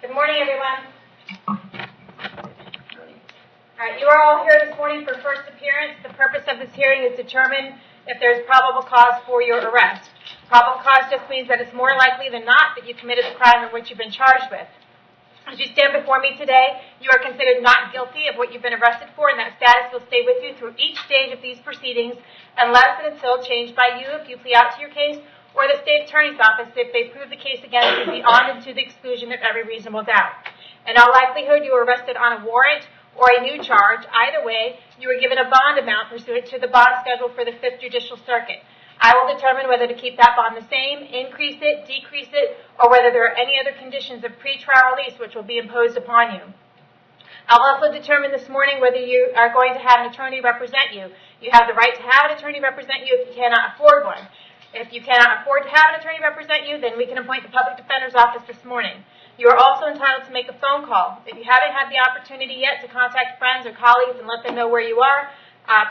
Good morning, everyone. All right, you are all here this morning for first appearance. The purpose of this hearing is to determine if there's probable cause for your arrest. Probable cause just means that it's more likely than not that you committed the crime in which you've been charged with. As you stand before me today, you are considered not guilty of what you've been arrested for, and that status will stay with you through each stage of these proceedings unless and until changed by you if you plea out to your case, or the state attorney's office if they prove the case against you beyond and to the exclusion of every reasonable doubt. In all likelihood, you were arrested on a warrant or a new charge. Either way, you were given a bond amount pursuant to the bond schedule for the 5th Judicial Circuit. I will determine whether to keep that bond the same, increase it, decrease it, or whether there are any other conditions of pretrial release which will be imposed upon you. I'll also determine this morning whether you are going to have an attorney represent you. You have the right to have an attorney represent you if you cannot afford one. If you cannot afford to have an attorney represent you, then we can appoint the Public Defender's Office this morning. You are also entitled to make a phone call. If you haven't had the opportunity yet to contact friends or colleagues and let them know where you are,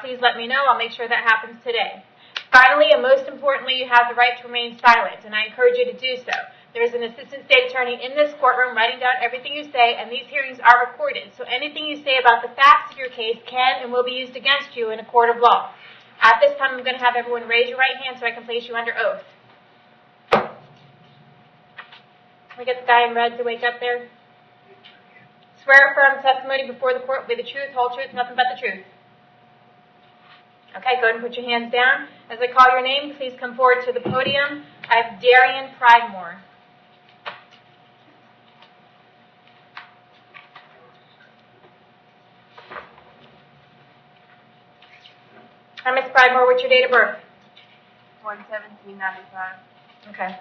please let me know. I'll make sure that happens today. Finally, and most importantly, you have the right to remain silent, and I encourage you to do so. There is an assistant state attorney in this courtroom writing down everything you say, and these hearings are recorded, so anything you say about the facts of your case can and will be used against you in a court of law. At this time, I'm going to have everyone raise your right hand so I can place you under oath. Can we get the guy in red to wake up there? Swear affirm testimony before the court will be the truth, whole truth, nothing but the truth. Okay, go ahead and put your hands down. As I call your name, please come forward to the podium. I have Darian Pridemore. Hi, Ms. Pridemore, what's your date of birth? 1/17/95. Okay.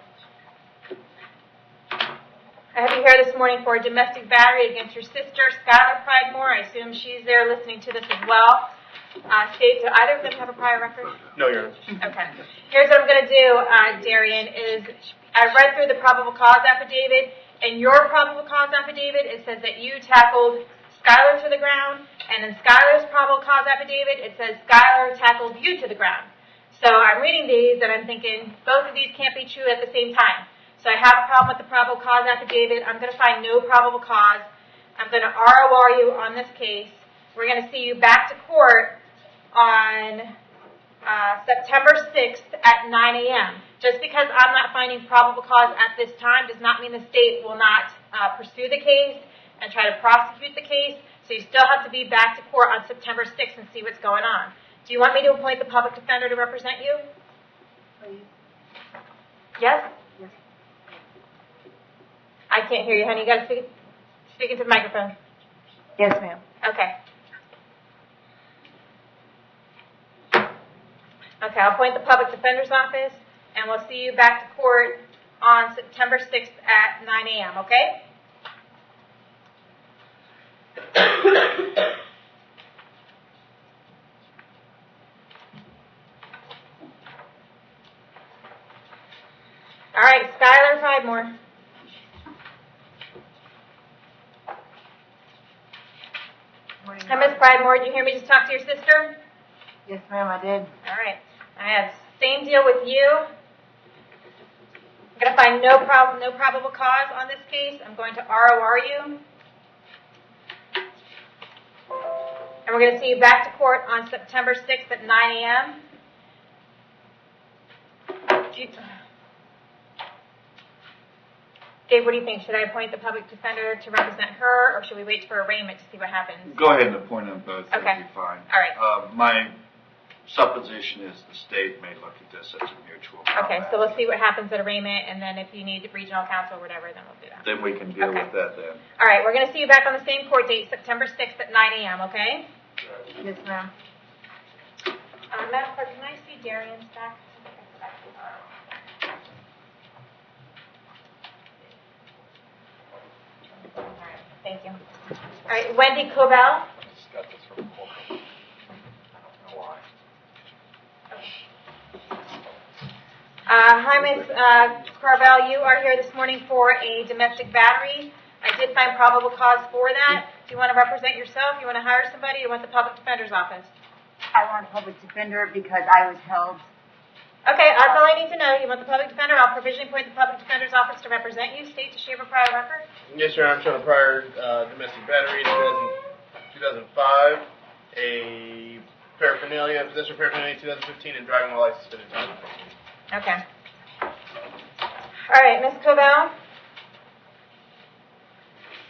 I have you here this morning for a domestic battery against your sister, Skylar Pridemore. I assume she's there listening to this as well. State, do either of them have a prior record? No, Your Honor. Okay. Here's what I'm going to do, Darian, is I read through the probable cause affidavit. In your probable cause affidavit, it says that you tackled Skylar to the ground, and in Skylar's probable cause affidavit, it says Skylar tackled you to the ground. So I'm reading these, and I'm thinking both of these can't be true at the same time. So I have a problem with the probable cause affidavit. I'm going to find no probable cause. I'm going to ROR you on this case. We're going to see you back to court on September 6th at 9 a.m. Just because I'm not finding probable cause at this time does not mean the state will not pursue the case and try to prosecute the case. So you still have to be back to court on September 6th and see what's going on. Do you want me to appoint the public defender to represent you? Please. Yes? Yes. I can't hear you, honey. You got to speak into the microphone. Yes, ma'am. Okay. Okay, I'll appoint the public defender's office, and we'll see you back to court on September 6th at 9 a.m., okay? All right, Skylar Pridemore. Hi, Ms. Pridemore. Did you hear me just talk to your sister? Yes, ma'am, I did. All right. I have same deal with you. I'm going to find no probable cause on this case. I'm going to ROR you. And we're going to see you back to court on September 6th at 9 a.m. Dave, what do you think? Should I appoint the public defender to represent her, or should we wait for arraignment to see what happens? Go ahead and appoint them both. Okay. That'll be fine. All right. My supposition is the state may look at this as a mutual. Okay, so we'll see what happens at arraignment, and then if you need regional counsel or whatever, then we'll do that. Then we can deal Okay. with that then. All right, we're going to see you back on the same court date, September 6th at 9 a.m., okay? Yes, ma'am. Madam Clerk, can I see Darian's back? All right, thank you. All right, Wendy Cobell. I just got this from corporate. I don't know why. Hi, Ms. Carvel. You are here this morning for a domestic battery. I did find probable cause for that. Do you want to represent yourself? You want to hire somebody? Or you want the public defender's office? I want a public defender because I was held Okay, that's all I need to know. You want the public defender? I'll provisionally appoint the public defender's office to represent you. State, does she have a prior record? Yes, Your Honor. I'm showing a prior domestic battery in 2005, a possession of paraphernalia in 2015, and driving while license suspended in 2015. Okay. All right, Ms. Covell.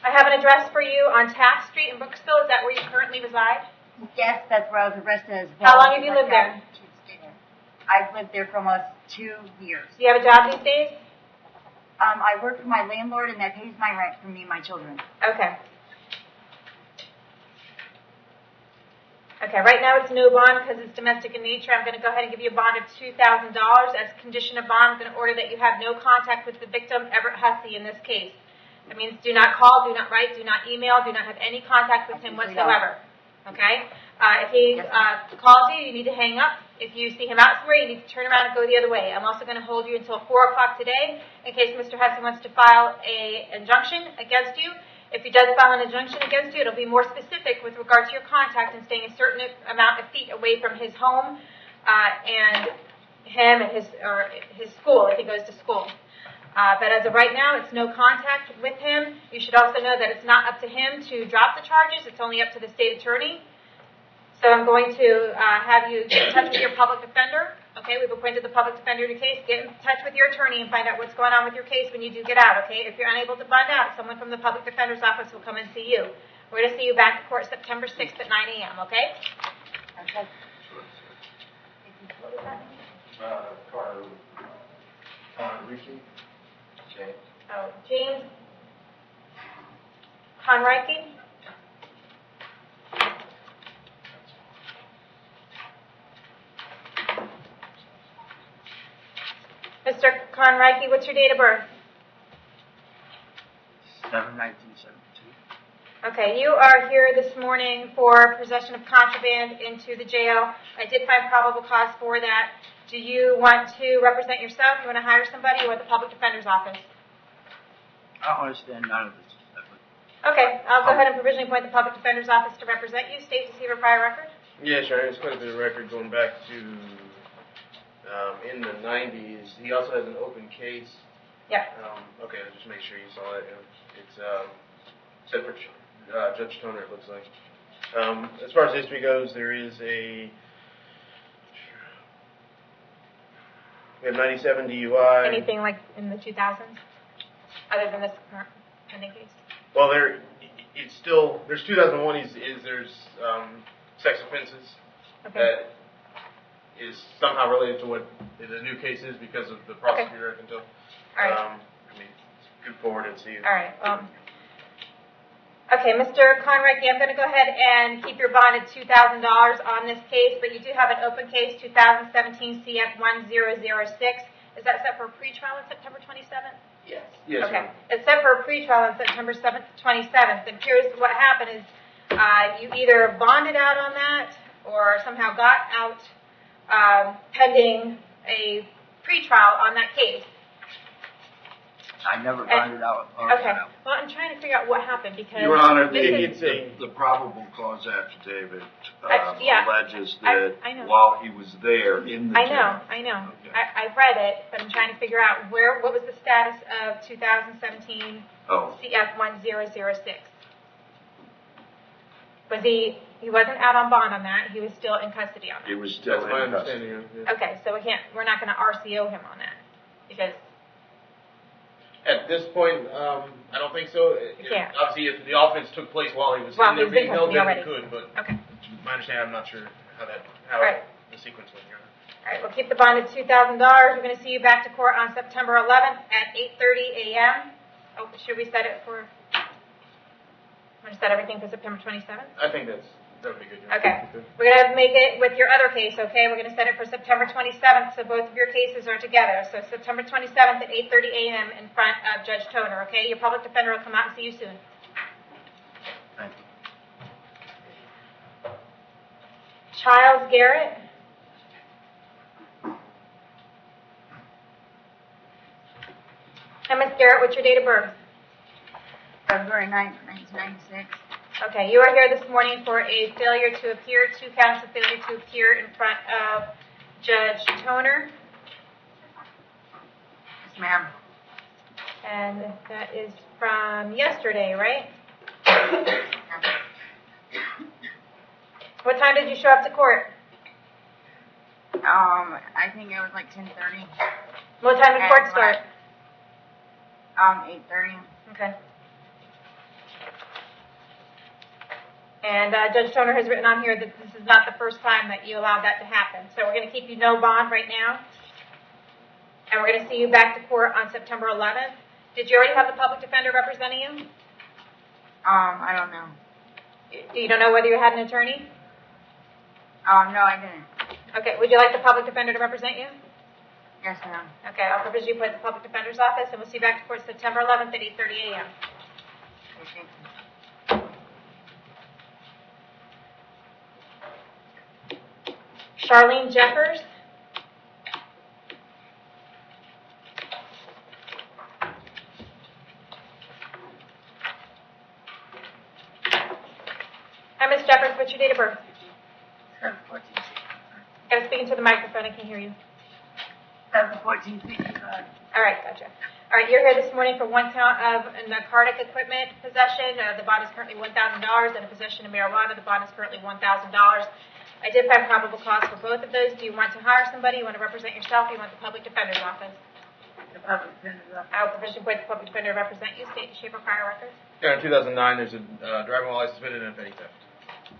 I have an address for you on Taft Street in Brooksville. Is that where you currently reside? Yes, that's where I was arrested as well. How long have you lived there? I've lived there for almost 2 years. Do you have a job these days? I work for my landlord, and that pays my rent for me and my children. Okay. Okay, right now it's no bond because it's domestic in nature. I'm going to go ahead and give you a bond of $2,000. As condition of bond, I'm going to order that you have no contact with the victim, Everett Hussey, in this case. That means do not call, do not write, do not email, do not have any contact with him whatsoever. Okay? If he calls you, you need to hang up. If you see him out somewhere, you need to turn around and go the other way. I'm also going to hold you until 4 o'clock today in case Mr. Hussey wants to file an injunction against you. If he does file an injunction against you, it'll be more specific with regard to your contact and staying a certain amount of feet away from his home and him and his school if he goes to school. But as of right now, it's no contact with him. You should also know that it's not up to him to drop the charges. It's only up to the state attorney. So I'm going to have you get in touch with your public defender. Okay, we've appointed the public defender in your case. Get in touch with your attorney and find out what's going on with your case when you do get out, okay? If you're unable to find out, someone from the public defender's office will come and see you. We're going to see you back at court September 6th at 9 a.m., okay? Okay. Ricky? Okay. Oh, James Conreike? Mr. Conreike, what's your date of birth? 7/1972. Okay, you are here this morning for possession of contraband into the jail. I did find probable cause for that. Do you want to represent yourself? You want to hire somebody or the public defender's office? I don't understand none of this. Okay, I'll go ahead and provisionally appoint the public defender's office to represent you. State, does he have a prior record? Yes, Your Honor. It's quite a bit of record going back to in the 90s. He also has an open case. Yeah. Okay, let's just make sure you saw it. It's set for Judge Toner, it looks like. As far as history goes, there is we have 97 DUI. Anything like in the 2000s, other than this current pending case? Well, it's still, there's 2001 there's sex offenses Okay. that is somehow related to what the new case is because of the prosecutor, I can tell. All right. I mean, good forward and see you. All right. Okay, Mr. Conreike, I'm going to go ahead and keep your bond at $2,000 on this case, but you do have an open case, 2017 CF 1006. Is that set for a pretrial on September 27th? Yes. Yes. Okay. It's set for a pretrial on September 27th. And here's what happened is you either bonded out on that or somehow got out pending a pretrial on that case. I never found it out. Okay. Well, I'm trying to figure out what happened because Your Honor, this is, the probable cause affidavit yeah, alleges that I know. while he was there in the jail. I know. Okay. I've read it, but I'm trying to figure out what was the status of 2017 CF 1006. Was he wasn't out on bond on that. He was still in custody on that. He was still That's my in custody. understanding. Yeah. Okay, so we're not going to RCO him on that because At this point, I don't think so. Yeah. Obviously, if the offense took place while he was Well, in there he was in being held, then custody he could. But okay. my understanding, I'm not sure how Right. the sequence went here. All right, we'll keep the bond at $2,000. We're going to see you back to court on September 11th at 8:30 a.m. Oh, should we set it for? I'm going to set everything for September 27th. I think that would be good. Okay. We're going to make it with your other case, okay? We're going to set it for September 27th, so both of your cases are together. So September 27th at 8:30 a.m. in front of Judge Toner, okay? Your public defender will come out and see you soon. Thank you. Childs Garrett. And Ms. Garrett, what's your date of birth? February 9th, 1996. Okay, you are here this morning for a failure to appear, 2 counts of failure to appear in front of Judge Toner. ma'am. And that is from yesterday, right? What time did you show up to court? I think it was like 10:30. What time did court start? 8:30. Okay. And Judge Toner has written on here that this is not the first time that you allowed that to happen. So we're going to keep you no bond right now. And we're going to see you back to court on September 11th. Did you already have the public defender representing you? I don't know. You don't know whether you had an attorney? No, I didn't. Okay, would you like the public defender to represent you? Yes, ma'am. Okay, I'll provision you at the public defender's office, and we'll see you back to court September 11th at 8:30 a.m. Okay. Charlene Jeffers. Hi, Miss Jeffers. What's your date of birth? 7/14/65. Gotta speak into the microphone. I can't hear you. 7/14/65. All right, gotcha. All right, you're here this morning for one count of narcotic equipment possession. The bond is currently $1,000, and a possession of marijuana. The bond is currently $1,000. I did find probable cause for both of those. Do you want to hire somebody? You want to represent yourself? You want the public defender's office? The public defender's office. I will provision appoint the public defender to represent you. State and shape of prior records. Yeah, in 2009, there's a driving while license suspended and a petty theft.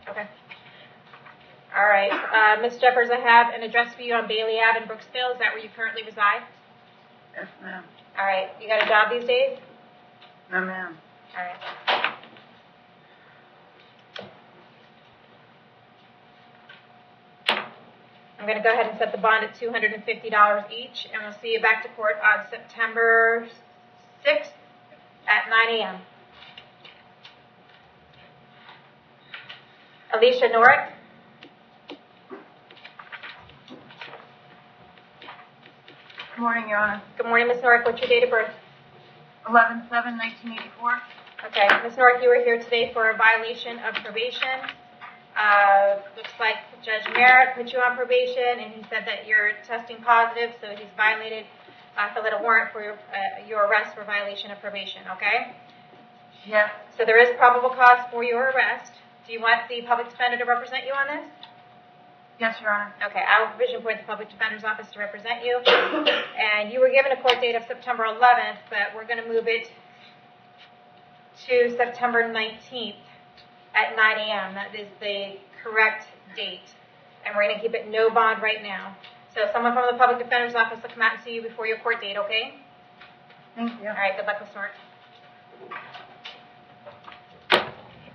Okay. All right. Ms. Jeffers, I have an address for you on Bailey Ave in Brooksville. Is that where you currently reside? Yes, ma'am. All right. You got a job these days? No, ma'am. All right. I'm going to go ahead and set the bond at $250 each, and we'll see you back to court on September 6th at 9 a.m. Alicia Norick. Good morning, Your Honor. Good morning, Ms. Norick. What's your date of birth? 11/7/1984. Okay, Ms. Norick, you were here today for a violation of probation. Looks like Judge Merritt put you on probation, and he said that you're testing positive, so he's violated, filled out a warrant for your arrest for violation of probation, okay? Yes. So there is probable cause for your arrest. Do you want the public defender to represent you on this? Yes, Your Honor. Okay, I will provision appoint the public defender's office to represent you. And you were given a court date of September 11th, but we're going to move it to September 19th at 9 a.m. That is the correct date. And we're going to keep it no bond right now. So someone from the public defender's office will come out and see you before your court date, okay? Thank you. All right, good luck, Ms. Norick.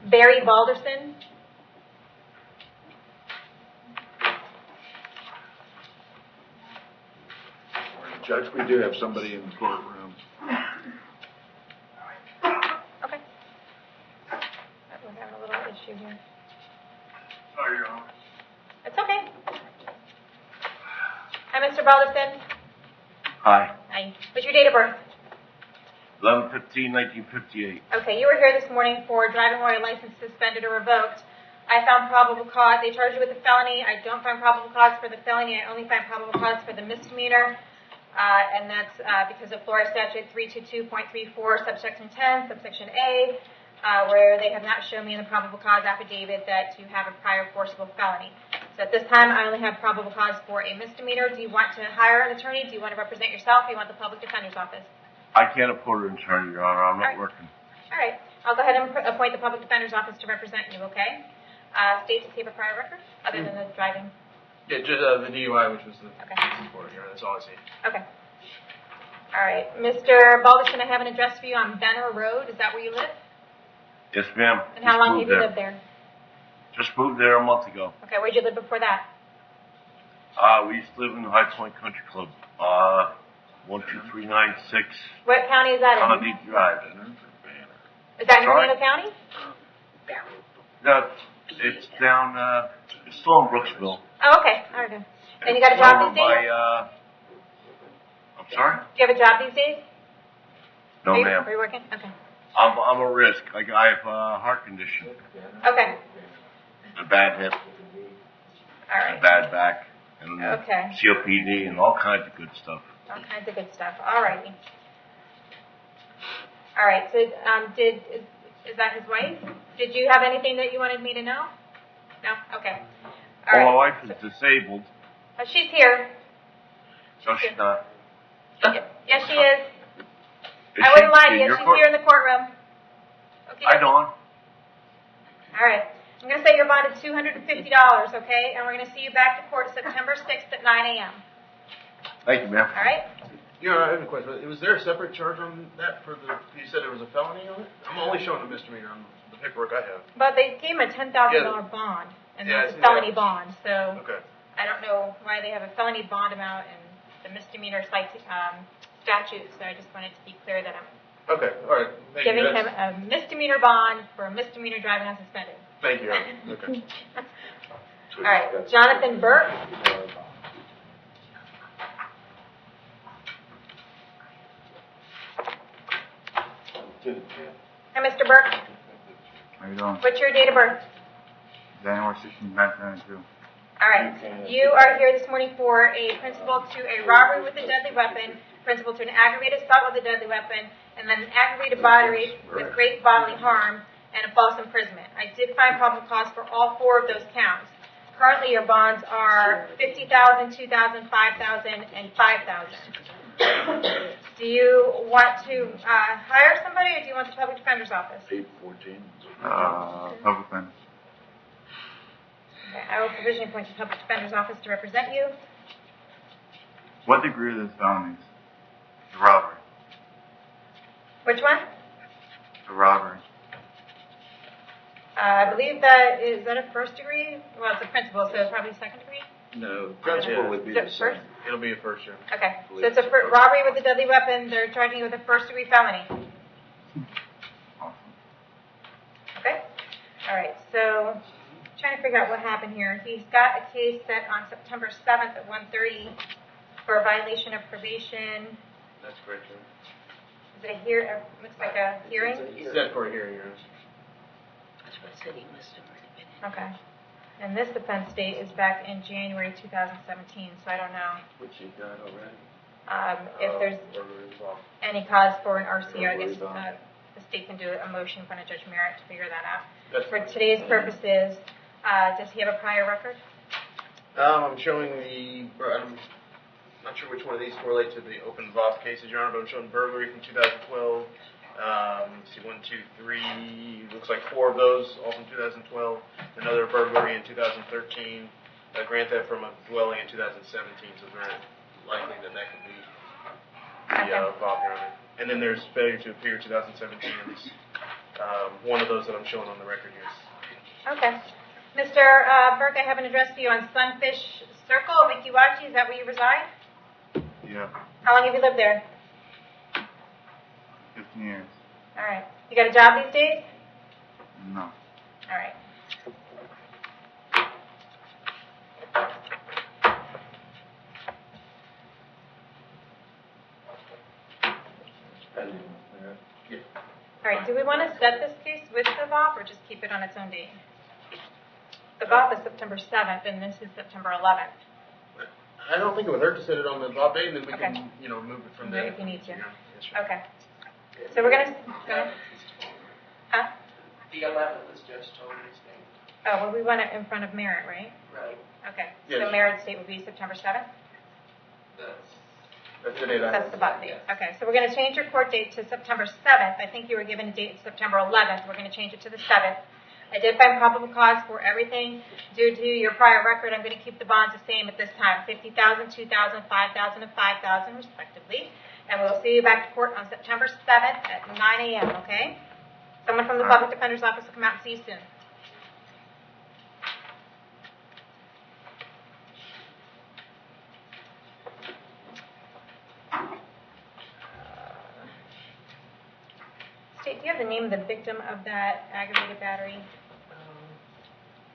Barry Balderson. Judge, we do have somebody in the courtroom. Okay. We're having a little issue here. Sorry, Your Honor. It's okay. Hi, Mr. Balderson. Hi. Hi. What's your date of birth? 11/15/1958. Okay, you were here this morning for driving while your license suspended or revoked. I found probable cause. They charged you with a felony. I don't find probable cause for the felony. I only find probable cause for the misdemeanor. And that's because of Florida Statute 322.34, subsection 10, subsection A, where they have not shown me in the probable cause affidavit that you have a prior forcible felony. So at this time, I only have probable cause for a misdemeanor. Do you want to hire an attorney? Do you want to represent yourself? Do you want the public defender's office? I can't afford an attorney, Your Honor. I'm not Alright. working. All right. I'll go ahead and appoint the public defender's office to represent you, okay? State to keep a prior record, other than the driving. Yeah, just the DUI, which was the Okay. support here. That's all I see. Okay. All right. Mr. Balderson, I have an address for you on Benner Road. Is that where you live? Yes, ma'am. And how Just long have moved you there. lived there? Just moved there a month ago. Okay. Where'd you live before that? We used to live in the High Point Country Club. 12396 What county is that in? Kennedy Drive. Is that in Sorry? Hernando County? No, it's down, it's still in Brooksville. Oh, okay. All right. Good. And you got a It's job over these days? by, I'm sorry? Do you have a job these days? No, Are you, ma'am. Are you working? Okay. I'm a risk. I have a heart condition, Okay. a bad hip, All a right. bad back, and Okay. COPD and all kinds of good stuff. All kinds of good stuff. All righty. All right, so is that his wife? Did you have anything that you wanted me to know? No? Okay. All Well, my right. wife is disabled. She's here. No, she's not. Yes, she is. Is I she wouldn't lie to in you. your She's court? here in the courtroom. Okay. Hi, Dawn. All right. I'm going to say you're bonded $250, okay? And we're going to see you back to court September 6th at 9 a.m. Thank you, ma'am. All right? You know, I have a question. Was there a separate charge on that for the? You said there was a felony on it. I'm only showing a misdemeanor on the paperwork I have. But they gave him a $10,000 bond, and Yeah, I that's a see felony that. bond. So Okay. I don't know why they have a felony bond amount and the misdemeanor statute. So I just wanted to be clear that I'm Okay. All right. Thank giving you. him a misdemeanor bond for a misdemeanor driving unsuspended. Thank you. Okay. All right, Jonathan Burke. Hi, Mr. Burke. How you doing? What's your date of birth? January 16, 1992. All right. You are here this morning for a principal to a robbery with a deadly weapon, principal to an aggravated assault with a deadly weapon, and then an aggravated battery with great bodily harm and a false imprisonment. I did find probable cause for all 4 of those counts. Currently, your bonds are $50,000, $2,000, $5,000, and $5,000. Do you want to hire somebody, or do you want the public defender's office? 814. Public defense. Okay, I will provisionally appoint the public defender's office to represent you. What degree are those felonies? The robbery. Which one? The robbery. I believe that is that a first degree? Well, it's a principal, so it's probably second degree. No, principal would be Is the it same. first? It'll be a first year. Okay, so it's a robbery with a deadly weapon. They're charging you with a first degree felony. Awesome. Okay. All right. So, trying to figure out what happened here. He's got a case set on September 7th at 1:30 for a violation of probation. That's correct. Is it a hear? Looks like a hearing. Set for a hearing. Yes. Okay. And this offense date is back in January 2017, so I don't know Which you got already. if there's any cause for an RCO. I guess the state can do a motion in front of Judge Merritt to figure that out. That's For today's purposes, does he have a prior record? I'm showing the. I'm not sure which one of these correlate to the open VOP cases, Your Honor, but I'm showing burglary from 2012. Let's see, 1, 2, 3. Looks like 4 of those, all from 2012. Another burglary in 2013. A grand theft from a dwelling in 2017. So it's very likely that that could be the VOP, Your Honor. And then there's failure to appear 2017. It's one of those that I'm showing on the record here. Okay. Mr. Burke, I have an address for you on Sunfish Circle, Mikiwachi. Is that where you reside? Yeah. How long have you lived there? 15 years. All right. You got a job these days? No. All right. All right. Do we want to set this case with the VOP or just keep it on its own date? The VOP is September 7th, and this is September 11th. I don't think it would hurt to set it on the VOP date, and then we Okay. can, move it from there. If you need to. Yeah, yes, sure. Okay. So we're going to... Go ahead. Huh? The 11th is Judge Tony's name. Oh, well, we want it in front of Merritt, right? Right. Okay. Yes. So Merritt's date would be September 7th? That's the date I That's the VOP date. Okay, so we're going to change your court date to September 7th. I think you were given a date September 11th. We're going to change it to the 7th. I did find probable cause for everything. Due to your prior record, I'm going to keep the bonds the same at this time, $50,000, $2,000, $5,000, and $5,000 respectively. And we'll see you back to court on September 7th at 9 a.m., okay? Someone from the Public Defender's Office will come out and see you soon. State, do you have the name of the victim of that aggravated battery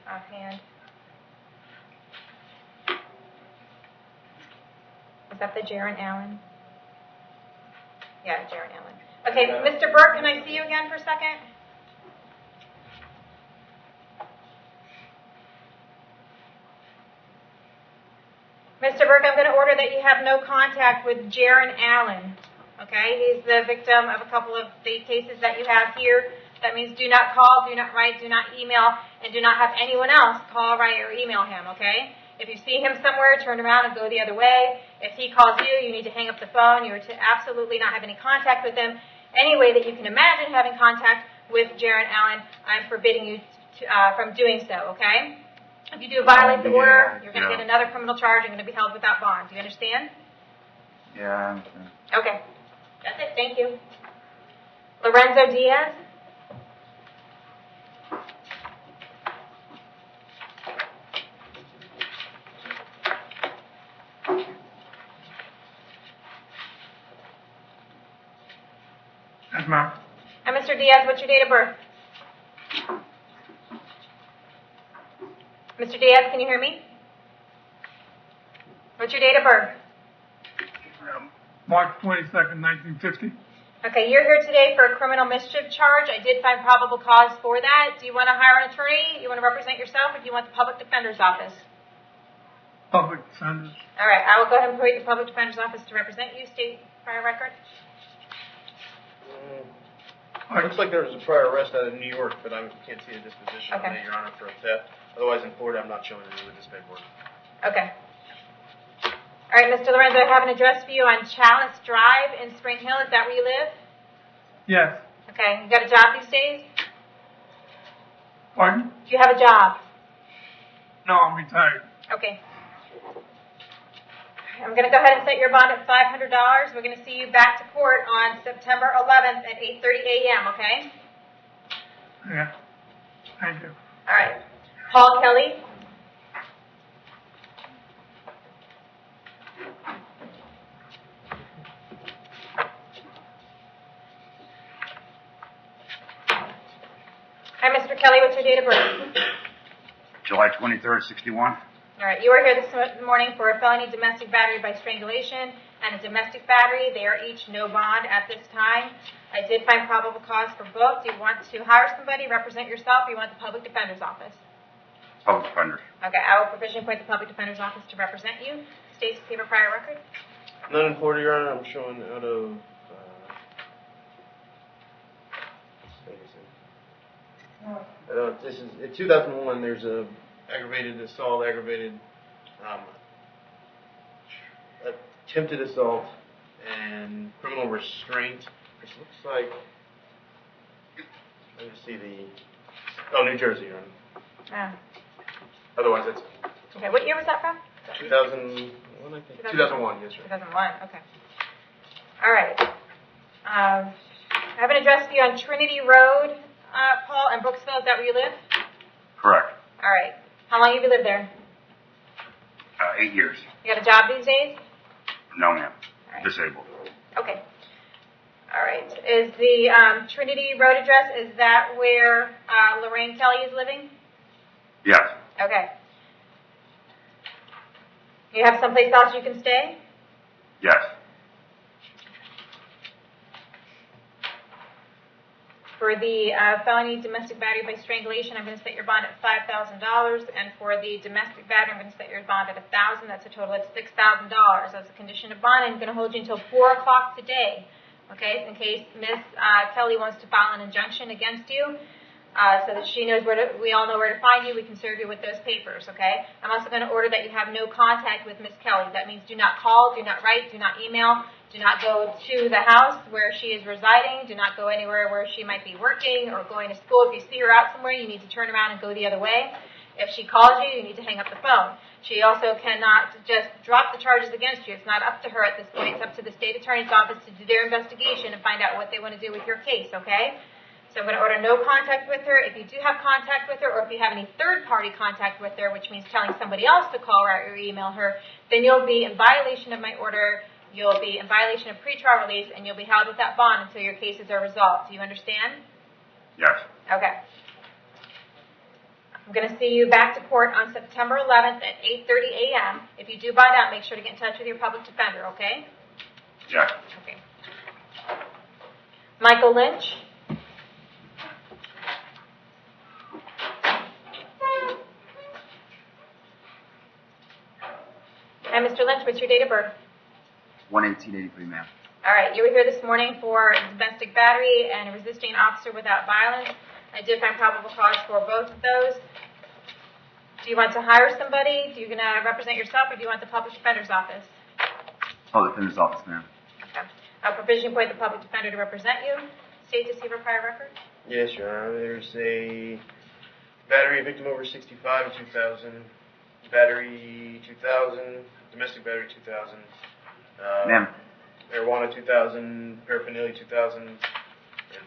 offhand? Was that the Jaron Allen? Yeah, Jaron Allen. Okay, Mr. Burke, can I see you again for a second? Mr. Burke, I'm going to order that you have no contact with Jaron Allen. Okay, he's the victim of a couple of the cases that you have here. That means do not call, do not write, do not email, and do not have anyone else call, write, or email him, okay? If you see him somewhere, turn around and go the other way. If he calls you, you need to hang up the phone. You are to absolutely not have any contact with him. Any way that you can imagine having contact with Jaron Allen, I'm forbidding you from doing so, okay? If you do violate the order, you're going to get another criminal charge and going to be held without bond. Do you understand? Yeah, I understand. Okay. That's it. Thank you. Lorenzo Diaz. Yes, ma'am. And Mr. Diaz, what's your date of birth? Mr. Diaz, can you hear me? What's your date of birth? March 22nd, 1950. Okay, you're here today for a criminal mischief charge. I did find probable cause for that. Do you want to hire an attorney? You want to represent yourself, or do you want the public defender's office? Public defenders. All right, I will go ahead and appoint the public defender's office to represent you. State prior record. It looks like there was a prior arrest out of New York, but I can't see a disposition on Okay. it, Your Honor, for a theft. Otherwise, in Florida, I'm not showing any religious paperwork. Okay. All right, Mr. Lorenzo, I have an address for you on Chalice Drive in Spring Hill. Is that where you live? Yes. Okay. You got a job these days? Pardon? Do you have a job? No, I'm retired. Okay. I'm going to go ahead and set your bond at $500. We're going to see you back to court on September 11th at 8:30 a.m., okay? Yeah. Thank you. All right. Paul Kelly. Hi, Mr. Kelly. What's your date of birth? July 23rd, 61. All right. You are here this morning for a felony domestic battery by strangulation and a domestic battery. They are each no bond at this time. I did find probable cause for both. Do you want to hire somebody, represent yourself, or you want the public defender's office? Public defenders. Okay. I will provisionally appoint the public defender's office to represent you. States paper prior record. None in Florida, Your Honor. I'm showing out of. This is in 2001. There's a aggravated assault, attempted assault, and criminal restraint. This looks like. Let me see New Jersey, Your Honor. Oh. Otherwise, it's Okay. What year was that from? 2001, I think. 2001, yes, sir. 2001. Okay. All right. I have an address for you on Trinity Road, Paul, in Brooksville. Is that where you live? Correct. All right. How long have you lived there? 8 years. You got a job these days? No, ma'am. All right. Disabled. Okay. All right. Is the Trinity Road address, is that where Lorraine Kelly is living? Yes. Okay. You have someplace else you can stay? Yes. For the felony domestic battery by strangulation, I'm going to set your bond at $5,000, and for the domestic battery, I'm going to set your bond at $1,000. That's a total of $6,000. As a condition of bond, I'm going to hold you until 4 o'clock today, okay? In case Ms. Kelly wants to file an injunction against you, so that she knows we all know where to find you. We can serve you with those papers, okay? I'm also going to order that you have no contact with Ms. Kelly. That means do not call, do not write, do not email, do not go to the house where she is residing, do not go anywhere where she might be working or going to school. If you see her out somewhere, you need to turn around and go the other way. If she calls you, you need to hang up the phone. She also cannot just drop the charges against you. It's not up to her at this point. It's up to the state attorney's office to do their investigation and find out what they want to do with your case, okay? So I'm going to order no contact with her. If you do have contact with her, or if you have any third-party contact with her, which means telling somebody else to call her or email her, then you'll be in violation of my order, you'll be in violation of pretrial release, and you'll be held without bond until your cases are resolved. Do you understand? Yes. Okay. I'm going to see you back to court on September 11th at 8:30 a.m. If you do bond out, make sure to get in touch with your public defender, okay? Yes. Okay. Michael Lynch. And Mr. Lynch, what's your date of birth? 1/18/83, ma'am. All right, you were here this morning for domestic battery and a resisting officer without violence. I did find probable cause for both of those. Do you want to hire somebody? Do you going to represent yourself, or do you want the public defender's office? Public defender's office, ma'am. Okay. I'll provision appoint the public defender to represent you. State to see for prior record. Yes, Your Honor. There's a battery victim over 65 in 2000, battery 2000, domestic battery 2000. Ma'am. Marijuana 2000, paraphernalia 2000, and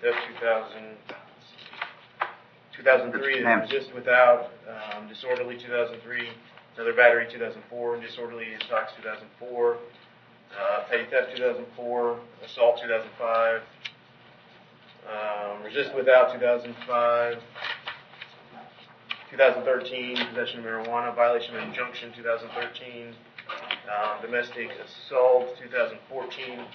theft 2000. 2003 is Ma'am. resist without, disorderly 2003, another battery 2004, disorderly intox 2004, petty theft 2004, assault 2005, resist without 2005, 2013, possession of marijuana, violation of injunction 2013, domestic assault 2014,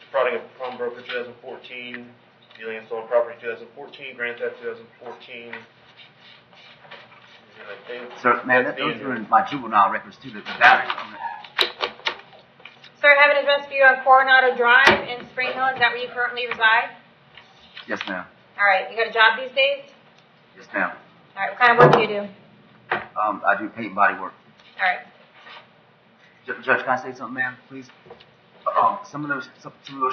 defrauding a pawnbroker 2014, dealing in stolen property 2014, grand theft 2014. And I think Sir, ma'am, that's the those end. are in my juvenile records too. The batteries on it. Sir, I have an address for you on Coronado Drive in Spring Hill. Is that where you currently reside? Yes, ma'am. All right. You got a job these days? Yes, ma'am. All right. What kind of work do you do? I do paint and body work. All right. Judge, can I say something, ma'am, please? Some of those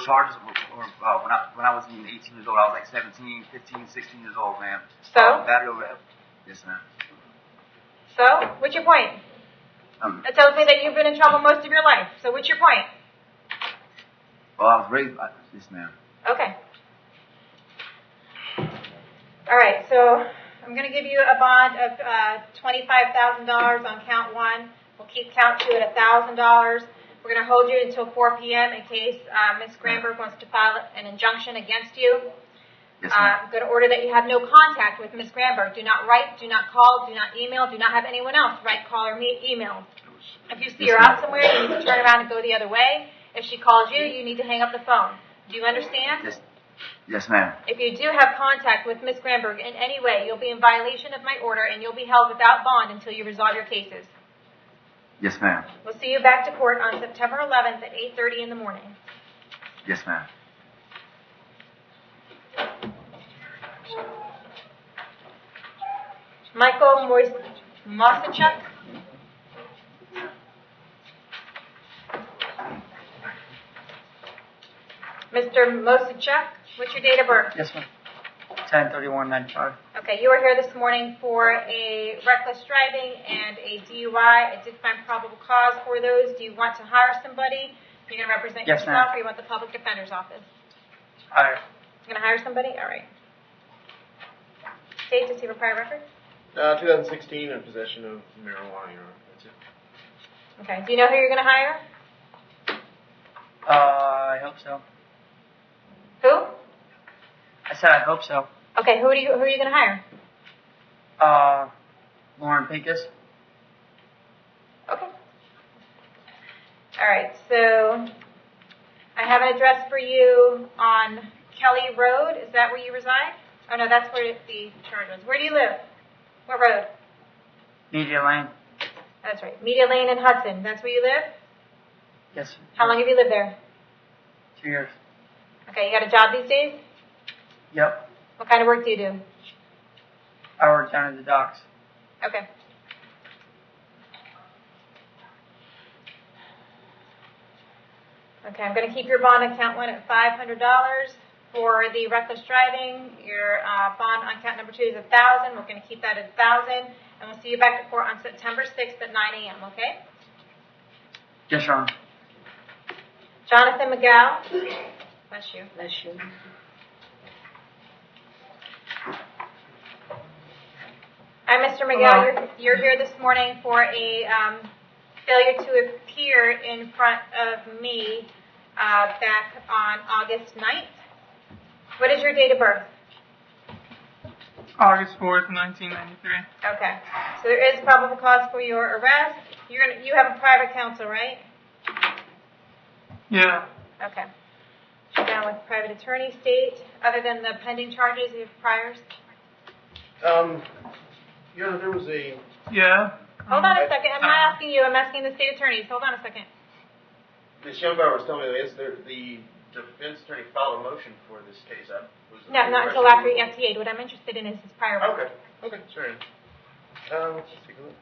charges were when I was even 18 years old. I was like 17, 15, 16 years old, ma'am. So? Battery over. Yes, ma'am. So, what's your point? It tells me that you've been in trouble most of your life. So, what's your point? Well, I was raised by. Yes, ma'am. Okay. All right. So, I'm going to give you a bond of $25,000 on count one. We'll keep count two at $1,000. We're going to hold you until 4 p.m. in case Ms. Granberg wants to file an injunction against you. Yes, ma'am. I'm going to order that you have no contact with Ms. Granberg. Do not write, do not call, do not email, do not have anyone else write, call, or email. If you see her out somewhere, you need to turn around and go the other way. If she calls you, you need to hang up the phone. Do you understand? Yes. Yes, ma'am. If you do have contact with Ms. Granberg in any way, you'll be in violation of my order and you'll be held without bond until you resolve your cases. Yes, ma'am. We'll see you back to court on September 11th at 8:30 in the morning. Yes, ma'am. Michael Mosachuk. Mr. Mosachuk, what's your date of birth? Yes, ma'am. 10/31/95. Okay, you were here this morning for a reckless driving and a DUI. I did find probable cause for those. Do you want to hire somebody? You're going to represent Yes, yourself, ma'am. or you want the public defender's office? Higher. You're going to hire somebody? All right. State to see for prior record? 2016 and possession of marijuana, Your Honor. That's it. Okay. Do you know who you're going to hire? I hope so. Who? I said I hope so. Okay. Who are you going to hire? Lauren Pincus. Okay. All right. So I have an address for you on Kelly Road. Is that where you reside? Oh no, that's where the charge was. Where do you live? What road? Media Lane. That's right. Media Lane in Hudson. That's where you live? Yes. How long have you lived there? 2 years. Okay. You got a job these days? Yep. What kind of work do you do? I work down at the docks. Okay. Okay, I'm going to keep your bond on count one at $500 for the reckless driving. Your bond on count number two is $1,000. We're going to keep that at $1,000, and we'll see you back at court on September 6th at 9 a.m. Okay? Yes, Your Honor. Jonathan McGow. Bless you. Bless you. Hi, Mr. McGow. You're here this morning for a failure to appear in front of me back on August 9th. What is your date of birth? August 4th, 1993. Okay. So there is probable cause for your arrest. You have a private counsel, right? Yeah. Okay. You're down with private attorney state. Other than the pending charges, you have priors? Your Honor, there was a Yeah. Hold on a second. I'm not asking you. I'm asking the state attorneys. Hold on a second. Ms. Youngbauer was telling me the defense attorney filed a motion for this case. No, not until after he FTA'd. What I'm interested in is his prior record. Okay, sure. Let's just take a look.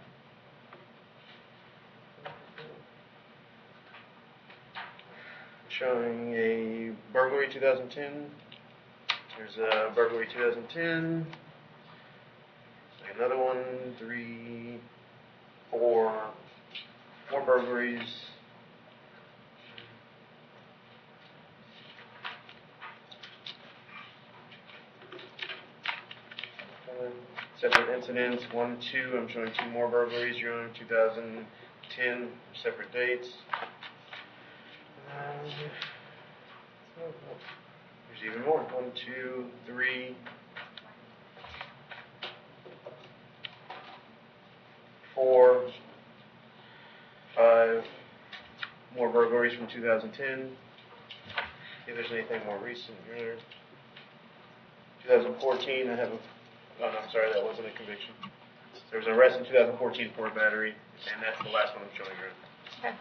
Showing a burglary 2010. There's a burglary 2010. Another one, 3, 4 burglaries. 7 incidents, 1, 2. I'm showing 2 more burglaries. You're on 2010, separate dates. There's even more. 1, 2, 3, 4, 5 more burglaries from 2010. If there's anything more recent here. 2014, I have a. Oh, no, I'm sorry, that wasn't a conviction. There was an arrest in 2014 for a battery, and that's the last one I'm showing you. Okay.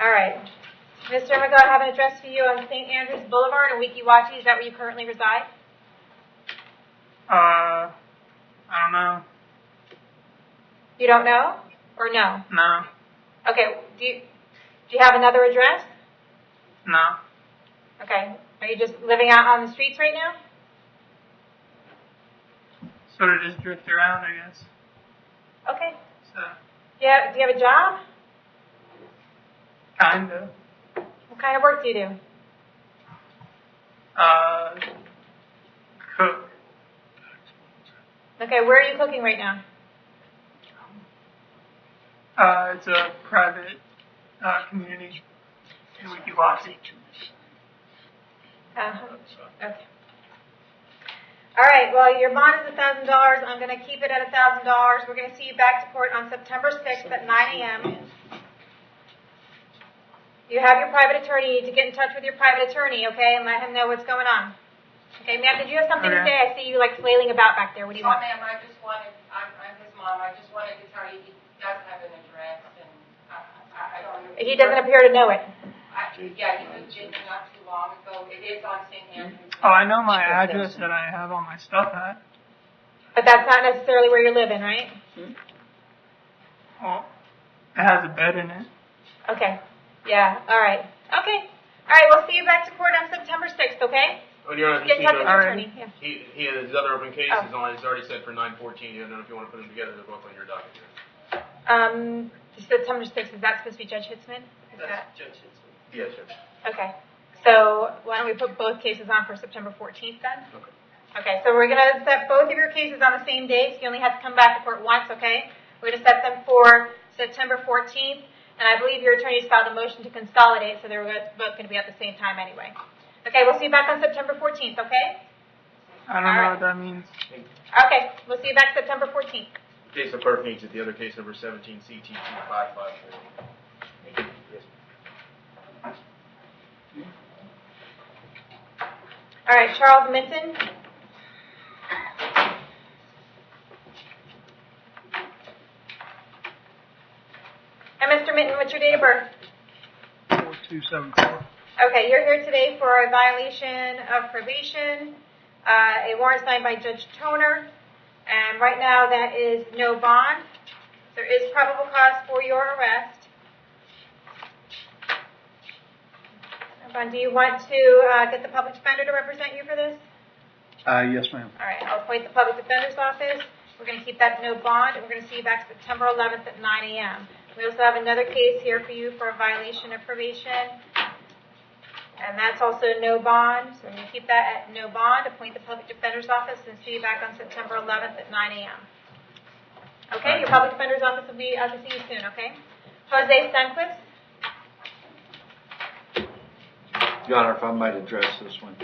All right. Mr. McGaw, I have an address for you on St. Andrews Boulevard in Weeki-Wachee. Is that where you currently reside? I don't know. You don't know? Or no? No. Okay. Do you have another address? No. Okay. Are you just living out on the streets right now? Sort of just drift around, I guess. Okay. So, Yeah. Do you have a job? kind of. What kind of work do you do? Cook. Okay. Where are you cooking right now? It's a private community in Weeki-Wachee. Okay. All right. Well, your bond is $1,000. I'm going to keep it at $1,000. We're going to see you back to court on September 6th at 9 a.m. You have your private attorney. You need to get in touch with your private attorney, okay, and let him know what's going on. Okay, ma'am, did you have something to say? I see you like flailing about back there. What do you want? Ma'am, I'm his mom. I just wanted to tell you he does have an address, and I don't know. He doesn't appear to know it. Yeah, he moved in not too long ago. It is on St. Andrews. Oh, I know my address that I have all my stuff at. But that's not necessarily where you're living, right? Well, it has a bed in it. Okay. Yeah. All right. Okay. All right. We'll see you back to court on September 6th, okay? Oh, Your Honor, Get in touch with your attorney. Yeah. he and his other open case is on. It's already set for 9/14. You don't know if you want to put them together. They're both on your docket here. September 6th, is that supposed to be Judge Hitzman? Judge Hitzman. Yes, sir. Okay. So why don't we put both cases on for September 14th then? Okay. Okay, so we're going to set both of your cases on the same day, so you only have to come back to court once, okay? We're going to set them for September 14th, and I believe your attorneys filed a motion to consolidate, so they're both going to be at the same time anyway. Okay, we'll see you back on September 14th, okay? I don't know what that means. Okay, we'll see you back September 14th. Case of Perk needs it. The other case number 17 CT 2554. Yes. All right, Charles Minton. And Mr. Minton, what's your date of birth? 4274. Okay, you're here today for a violation of probation, a warrant signed by Judge Toner, and right now that is no bond. There is probable cause for your arrest. Do you want to get the public defender to represent you for this? Yes, ma'am. All right, I'll appoint the public defender's office. We're going to keep that no bond, and we're going to see you back September 11th at 9 a.m. We also have another case here for you for a violation of probation, and that's also no bond. So we're going to keep that at no bond, appoint the public defender's office, and see you back on September 11th at 9 a.m. Okay, your public defender's office will be out to see you soon, okay? Jose Stenquist. Your Honor, if I might address this one.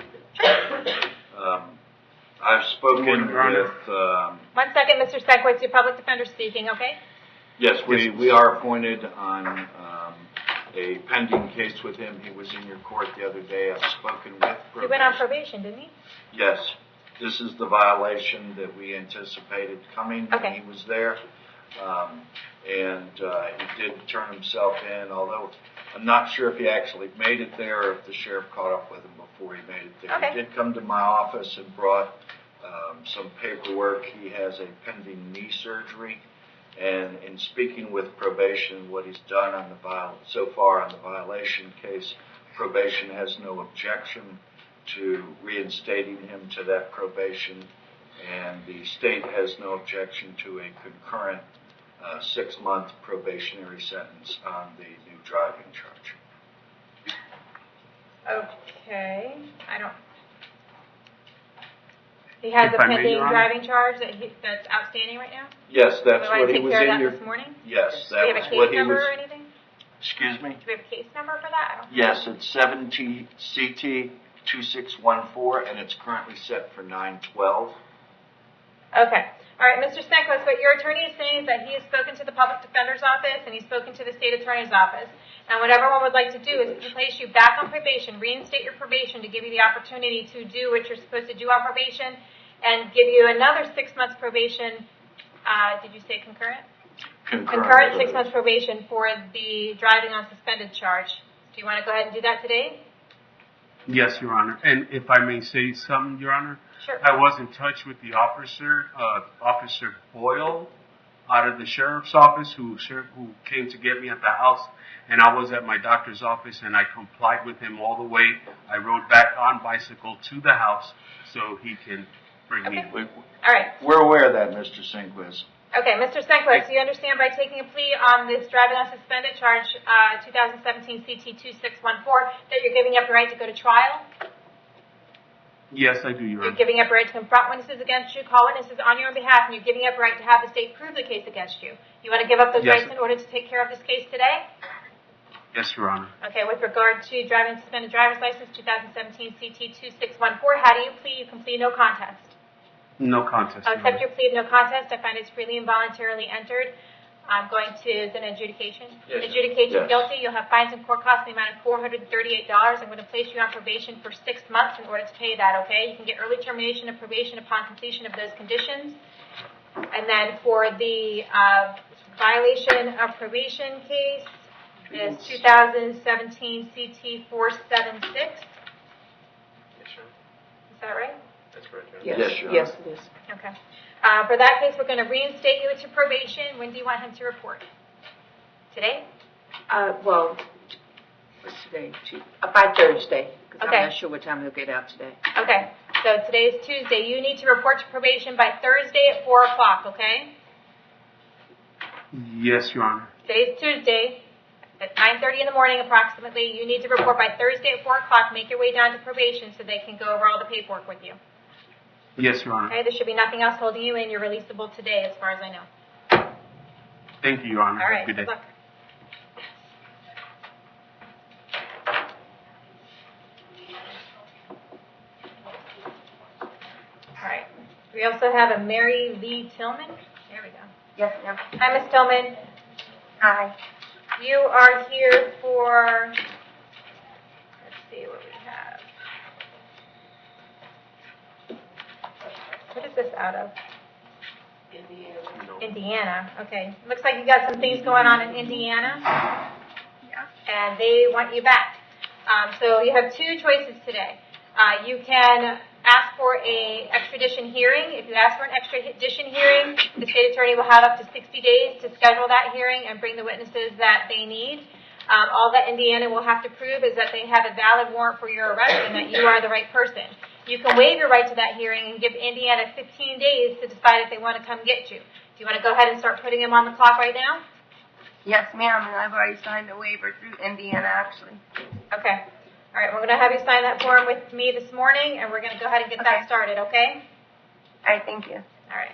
I've spoken with, 1 second, Mr. Stenquist, your public defender's speaking, okay? yes, we are appointed on a pending case with him. He was in your court the other day. I've spoken with probation. He went on probation, didn't he? Yes. This is the violation that we anticipated coming when Okay. he was there. And he did turn himself in, although I'm not sure if he actually made it there or if the sheriff caught up with him before he made it there. Okay. He did come to my office and brought some paperwork. He has a pending knee surgery. And in speaking with probation, what he's done on so far on the violation case, probation has no objection to reinstating him to that probation, and the state has no objection to a concurrent 6-month probationary sentence on the new driving charge. Okay, he has If a I may, pending Your Honor? driving charge that's outstanding right now? Yes, that's We want what to he take was care of in that your. this morning? Yes, Do we that have was a what case he number was. or anything? Excuse me? Do we have a case number for that? I don't. Yes, it's 17 CT 2614, and it's currently set for 9/12. Okay. All right, Mr. Stenquist, what your attorney is saying is that he has spoken to the public defender's office and he's spoken to the state attorney's office. And what everyone would like to do is to place you back on probation, reinstate your probation to give you the opportunity to do what you're supposed to do on probation, and give you another 6 months probation. Did you say concurrent? Concurrent 6 months probation for the driving on suspended charge. Do you want to go ahead and do that today? Yes, Your Honor. And if I may say something, Your Honor, Sure. I was in touch with the officer, Officer Boyle, out of the sheriff's office, who came to get me at the house, and I was at my doctor's office, and I complied with him all the way. I rode back on bicycle to the house so he can bring me. All right. We're aware of that, Mr. Sinquist. Okay, Mr. Stenquist, do you understand by taking a plea on this driving on suspended charge, 2017 CT 2614, that you're giving up your right to go to trial? Yes, I do, Your You're Honor. giving up your right to confront witnesses against you, call witnesses on your own behalf, and you're giving up your right to have the state prove the case against you. You want to give up those Yes. rights in order to take care of this case today? Yes, Your Honor. Okay, with regard to driving suspended driver's license, 2017 CT 2614, how do you plead? You can plead no contest. No contest, I'll Your accept Honor. your plea of no contest. I find it's freely and voluntarily entered. I'm going to, is it an adjudication? Yes. Adjudication Yes. guilty. You'll have fines and court costs in the amount of $438. I'm going to place you on probation for 6 months in order to pay that, okay? You can get early termination of probation upon completion of those conditions. And then for the violation of probation case is 2017 CT 476. Yes, sir. Is that right? That's correct, Your Honor. Yes, Your Honor. Yes, it is. Okay. For that case, we're going to reinstate you into probation. When do you want him to report? Today? Well, what's today? By Thursday, because Okay. I'm not sure what time he'll get out today. Okay. So today is Tuesday. You need to report to probation by Thursday at 4 o'clock, okay? Yes, Your Honor. Today's Tuesday at 9:30 in the morning approximately. You need to report by Thursday at 4 o'clock. Make your way down to probation so they can go over all the paperwork with you. Yes, Your Honor. Okay? There should be nothing else holding you in. You're releasable today as far as I know. Thank you, Your Honor. All right. Good day. Good luck. All right. We also have a Mary Lee Tillman. There we go. Yes, ma'am. Hi, Miss Tillman. Hi. You are here for, let's see what we have. What is this out of? Indiana. Okay. Looks like you got some things going on in Indiana. Yeah. And they want you back. So you have two choices today. You can ask for a extradition hearing. If you ask for an extradition hearing, the state attorney will have up to 60 days to schedule that hearing and bring the witnesses that they need. All that Indiana will have to prove is that they have a valid warrant for your arrest and that you are the right person. You can waive your right to that hearing and give Indiana 15 days to decide if they want to come get you. Do you want to go ahead and start putting them on the clock right now? Yes, ma'am, and I've already signed the waiver through Indiana, actually. Okay. All right, we're going to have you sign that form with me this morning, and we're going to go ahead and get that started, okay? All right, thank you. All right.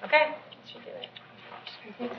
Okay, that should do it.